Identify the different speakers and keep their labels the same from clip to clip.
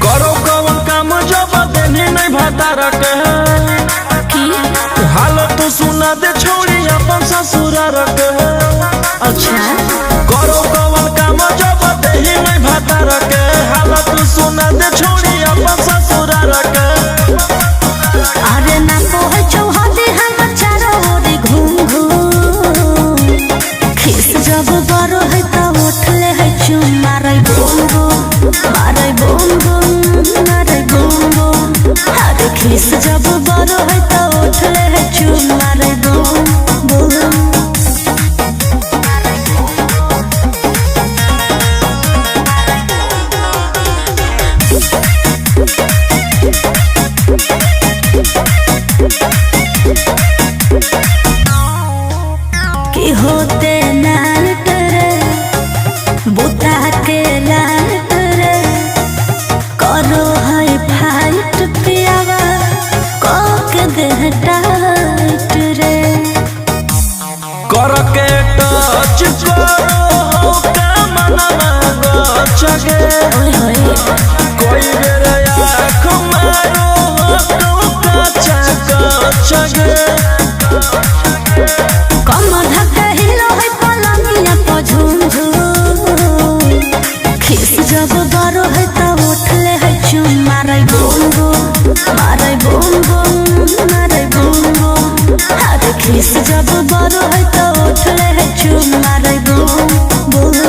Speaker 1: करो कौन काम जब देने नहीं भातारा के हाल तो सुना दे छोड़ी अपन ससुरार के।
Speaker 2: अच्छा
Speaker 1: करो कौन काम जब देने नहीं भातारा के हाल तो सुना दे छोड़ी अपन ससुरार के।
Speaker 2: अरे ना कोई चौहादी हम चारों ओर घूम घूम खिस जब बरो है तो उठ ले है चुम मारे बूम बूम मारे बूम बूम मारे बूम बूम। अरे खिस जब बरो है तो उठ ले है चुम मारे बूम बूम। कि होते नालट रे बुता के लालट रे करो है फाइट पियावा को के देह टाइट रे।
Speaker 1: कर के टच करो का मनवा गचगे
Speaker 2: ओए होए
Speaker 1: कोई बेर आँख मारो तो कच्चा कचगे।
Speaker 2: कम धक्का हिलो है पलंगिया पर झूम झूम खिस जब बरो है तो उठ ले है चुम मारे बूम बूम मारे बूम बूम मारे बूम बूम। अरे खिस जब बरो है तो उठ ले है चुम मारे बूम बूम।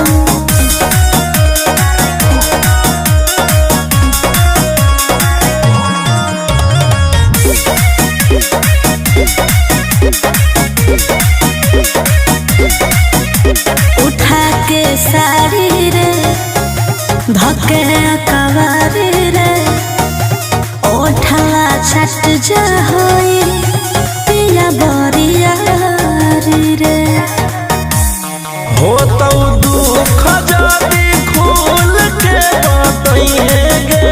Speaker 2: उठा के सारी रे धके कवारी रे ओठला छट जा होई पिया बरिया रे।
Speaker 1: हो तो दुख जाती खोल के बताइएगे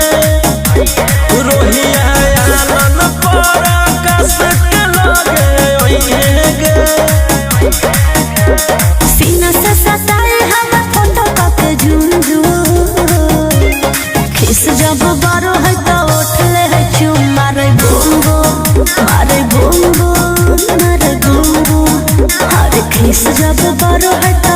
Speaker 1: रोहिया आनन पर कस के लगे ओइएगे।
Speaker 2: सीना से सताए हम फोटो कके झूम झूम खिस जब बरो है तो उठ ले है चुम मारे बूम बूम मारे बूम बूम मारे बूम बूम। अरे खिस जब बरो है तो